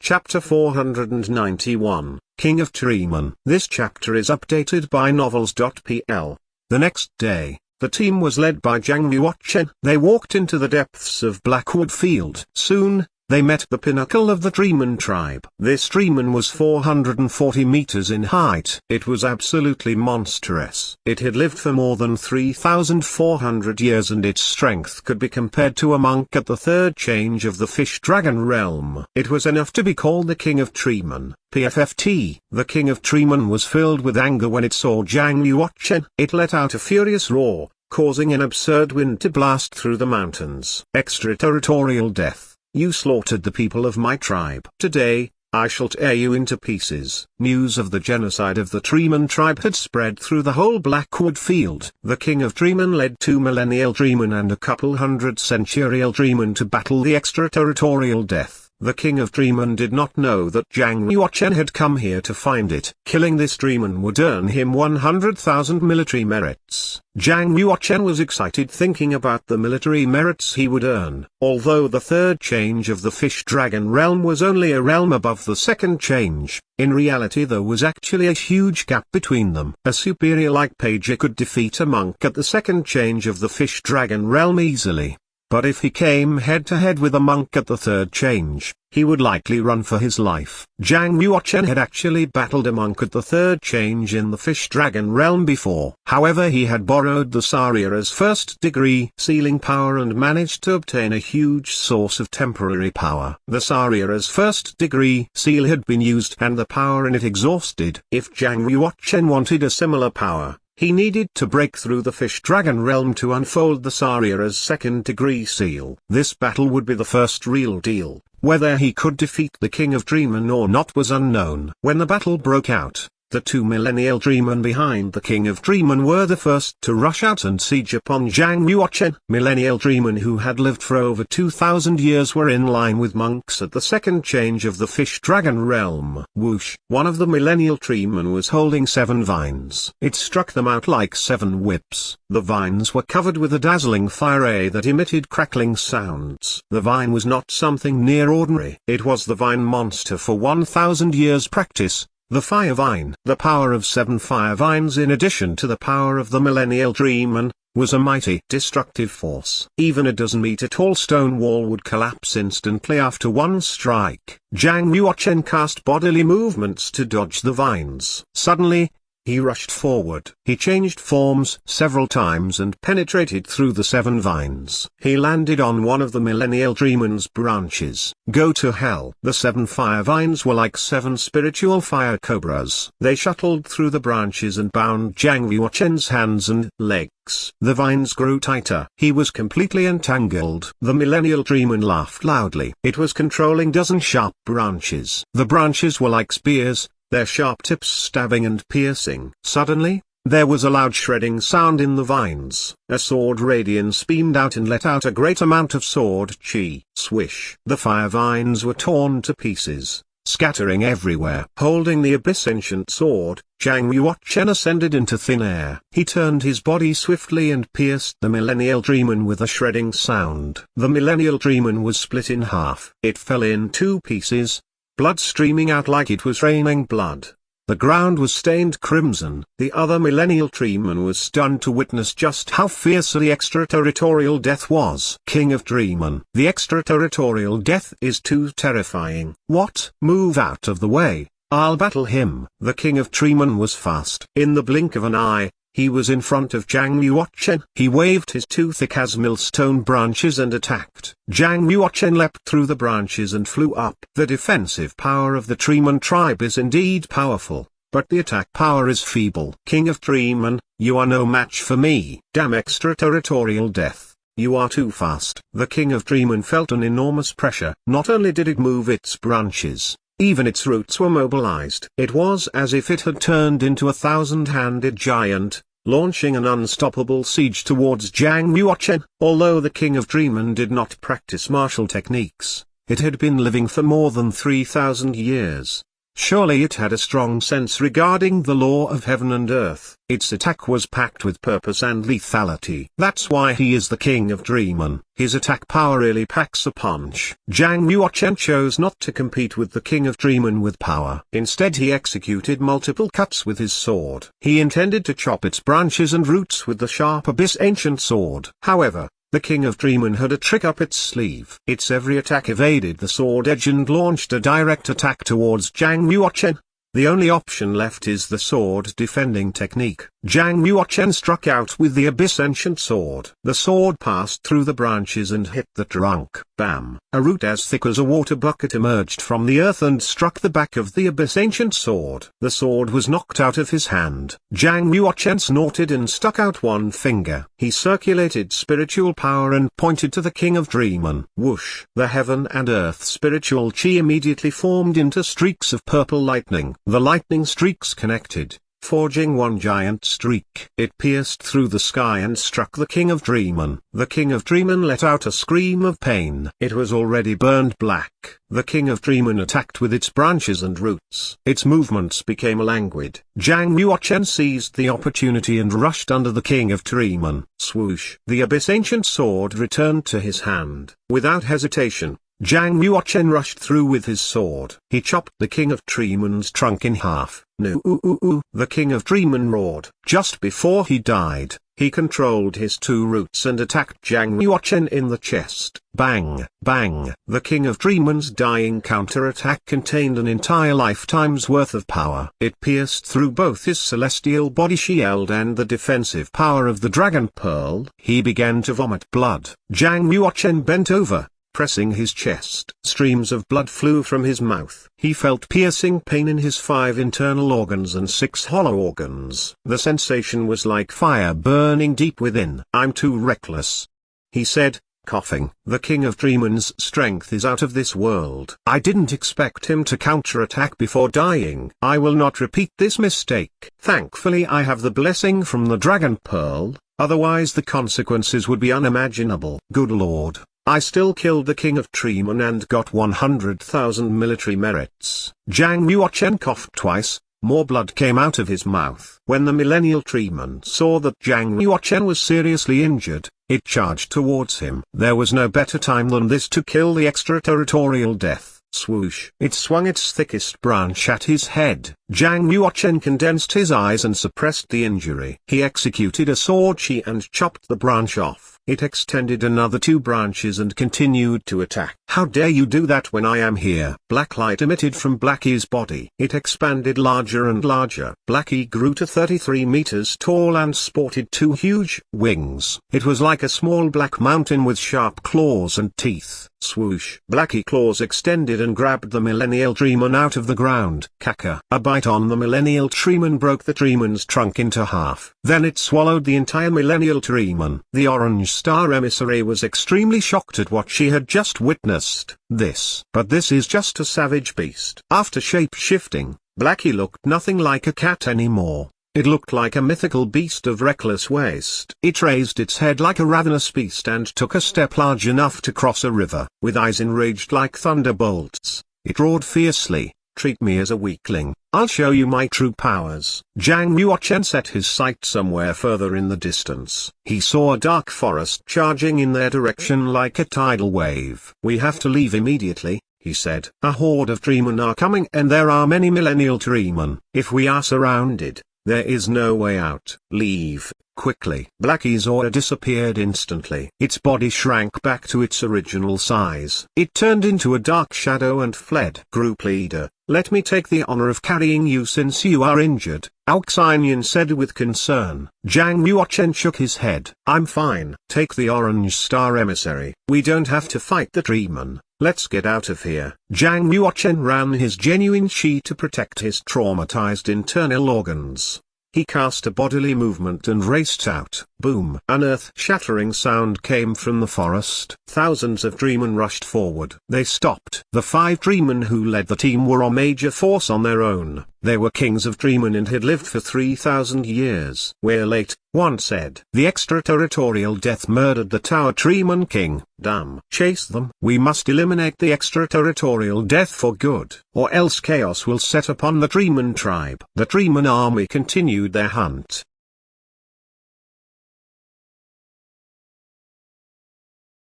Chapter 491, King of Treeman. This chapter is updated by novels.pl. The next day, the team was led by Jang Yuochen. They walked into the depths of Blackwood Field. Soon, they met the pinnacle of the Treeman tribe. This Treeman was 440 meters in height. It was absolutely monstrous. It had lived for more than 3,400 years and its strength could be compared to a monk at the third change of the fish-dragon realm. It was enough to be called the King of Treeman. PFFT. The King of Treeman was filled with anger when it saw Jang Yuochen. It let out a furious roar, causing an absurd wind to blast through the mountains. Extraterritorial death. You slaughtered the people of my tribe. Today, I shall tear you into pieces. News of the genocide of the Treeman tribe had spread through the whole Blackwood Field. The King of Treeman led 2 millennial Treeman and a couple hundred centurial Treeman to battle the extraterritorial death. The King of Treeman did not know that Jang Yuochen had come here to find it. Killing this Treeman would earn him 100,000 military merits. Jang Yuochen was excited thinking about the military merits he would earn. Although the third change of the fish-dragon realm was only a realm above the second change, in reality there was actually a huge gap between them. A superior like Pager could defeat a monk at the second change of the fish-dragon realm easily. But if he came head-to-head with a monk at the third change, he would likely run for his life. Jang Yuochen had actually battled a monk at the third change in the fish-dragon realm before. However, he had borrowed the Sariara's first-degree sealing power and managed to obtain a huge source of temporary power. The Sariara's first-degree seal had been used and the power in it exhausted. If Jang Yuochen wanted a similar power, he needed to break through the fish-dragon realm to unfold the Sariara's second-degree seal. This battle would be the first real deal. Whether he could defeat the King of Treeman or not was unknown. When the battle broke out, the 2 millennial Treeman behind the King of Treeman were the first to rush out and siege upon Jang Yuochen. Millennial Treeman who had lived for over 2,000 years were in line with monks at the second change of the fish-dragon realm. Whoosh! One of the millennial Treeman was holding 7 vines. It struck them out like 7 whips. The vines were covered with a dazzling fire ray that emitted crackling sounds. The vine was not something near ordinary. It was the vine monster for 1,000 years practice. The fire vine. The power of 7 fire vines in addition to the power of the millennial Treeman, was a mighty destructive force. Even a dozen-meter-tall stone wall would collapse instantly after one strike. Jang Yuochen cast bodily movements to dodge the vines. Suddenly, he rushed forward. He changed forms several times and penetrated through the 7 vines. He landed on one of the millennial Treeman's branches. Go to hell. The 7 fire vines were like 7 spiritual fire cobras. They shuttled through the branches and bound Jang Yuochen's hands and legs. The vines grew tighter. He was completely entangled. The millennial Treeman laughed loudly. It was controlling dozen sharp branches. The branches were like spears, their sharp tips stabbing and piercing. Suddenly, there was a loud shredding sound in the vines. A sword radiance beamed out and let out a great amount of sword chi. Swish! The fire vines were torn to pieces, scattering everywhere. Holding the abyss ancient sword, Jang Yuochen ascended into thin air. He turned his body swiftly and pierced the millennial Treeman with a shredding sound. The millennial Treeman was split in half. It fell in 2 pieces, blood streaming out like it was raining blood. The ground was stained crimson. The other millennial Treeman was stunned to witness just how fiercely extraterritorial death was. King of Treeman. The extraterritorial death is too terrifying. What? Move out of the way. I'll battle him. The King of Treeman was fast. In the blink of an eye, he was in front of Jang Yuochen. He waved his 2 thick as millstone branches and attacked. Jang Yuochen leapt through the branches and flew up. The defensive power of the Treeman tribe is indeed powerful, but the attack power is feeble. King of Treeman, you are no match for me. Damn extraterritorial death. You are too fast. The King of Treeman felt an enormous pressure. Not only did it move its branches, even its roots were mobilized. It was as if it had turned into a 1,000-handed giant, launching an unstoppable siege towards Jang Yuochen. Although the King of Treeman did not practice martial techniques, it had been living for more than 3,000 years. Surely it had a strong sense regarding the law of heaven and earth. Its attack was packed with purpose and lethality. That's why he is the king of Treeman. His attack power really packs a punch. Zhang Yuochen chose not to compete with the king of Treeman with power. Instead he executed multiple cuts with his sword. He intended to chop its branches and roots with the sharp abyss ancient sword. However, the king of Treeman had a trick up its sleeve. Its every attack evaded the sword edge and launched a direct attack towards Zhang Yuochen. The only option left is the sword defending technique. Zhang Yuochen struck out with the abyss ancient sword. The sword passed through the branches and hit the trunk. Bam! A root as thick as a water bucket emerged from the earth and struck the back of the abyss ancient sword. The sword was knocked out of his hand. Zhang Yuochen snorted and stuck out one finger. He circulated spiritual power and pointed to the king of Treeman. Whoosh! The heaven and earth spiritual chi immediately formed into streaks of purple lightning. The lightning streaks connected, forging one giant streak. It pierced through the sky and struck the king of Treeman. The king of Treeman let out a scream of pain. It was already burned black. The king of Treeman attacked with its branches and roots. Its movements became languid. Zhang Yuochen seized the opportunity and rushed under the king of Treeman. Swoosh! The abyss ancient sword returned to his hand. Without hesitation, Zhang Yuochen rushed through with his sword. He chopped the king of Treeman's trunk in half. No! The king of Treeman roared. Just before he died, he controlled his two roots and attacked Zhang Yuochen in the chest. Bang! Bang! The king of Treeman's dying counterattack contained an entire lifetime's worth of power. It pierced through both his celestial body shield and the defensive power of the dragon pearl. He began to vomit blood. Zhang Yuochen bent over, pressing his chest. Streams of blood flew from his mouth. He felt piercing pain in his 5 internal organs and 6 hollow organs. The sensation was like fire burning deep within. "I'm too reckless," he said, coughing. "The king of Treeman's strength is out of this world. I didn't expect him to counterattack before dying. I will not repeat this mistake. Thankfully I have the blessing from the dragon pearl, otherwise the consequences would be unimaginable." Good lord. I still killed the king of Treeman and got 100,000 military merits. Zhang Yuochen coughed twice, more blood came out of his mouth. When the millennial Treeman saw that Zhang Yuochen was seriously injured, it charged towards him. There was no better time than this to kill the extraterritorial death. Swoosh! It swung its thickest branch at his head. Zhang Yuochen condensed his eyes and suppressed the injury. He executed a sword chi and chopped the branch off. It extended another 2 branches and continued to attack. "How dare you do that when I am here?" Black light emitted from Blackie's body. It expanded larger and larger. Blackie grew to 33 meters tall and sported 2 huge wings. It was like a small black mountain with sharp claws and teeth. Swoosh! Blackie claws extended and grabbed the millennial Treeman out of the ground. Caca! A bite on the millennial Treeman broke the Treeman's trunk into half. Then it swallowed the entire millennial Treeman. The orange star emissary was extremely shocked at what she had just witnessed. But this is just a savage beast. After shape-shifting, Blackie looked nothing like a cat anymore. It looked like a mythical beast of reckless waste. It raised its head like a ravenous beast and took a step large enough to cross a river. With eyes enraged like thunderbolts, it roared fiercely, "Treat me as a weakling. I'll show you my true powers." Zhang Yuochen set his sight somewhere further in the distance. He saw a dark forest charging in their direction like a tidal wave. "We have to leave immediately," he said. "A horde of Treeman are coming and there are many millennial Treeman. If we are surrounded, there is no way out. Leave, quickly." Blackie's aura disappeared instantly. Its body shrank back to its original size. It turned into a dark shadow and fled. "Group leader, let me take the honor of carrying you since you are injured," Auxinian said with concern. Zhang Yuochen shook his head. "I'm fine. Take the orange star emissary. We don't have to fight the Treeman. Let's get out of here." Zhang Yuochen ran his genuine chi to protect his traumatized internal organs. He cast a bodily movement and raced out. Boom! An earth-shattering sound came from the forest. Thousands of Treeman rushed forward. They stopped. The 5 Treeman who led the team were a major force on their own. They were kings of Treeman and had lived for 3,000 years. We're late, one said. The extraterritorial death murdered the Tower Treeman king. Damn. Chase them. We must eliminate the extraterritorial death for good, or else chaos will set upon the Treeman tribe. The Treeman army continued their hunt.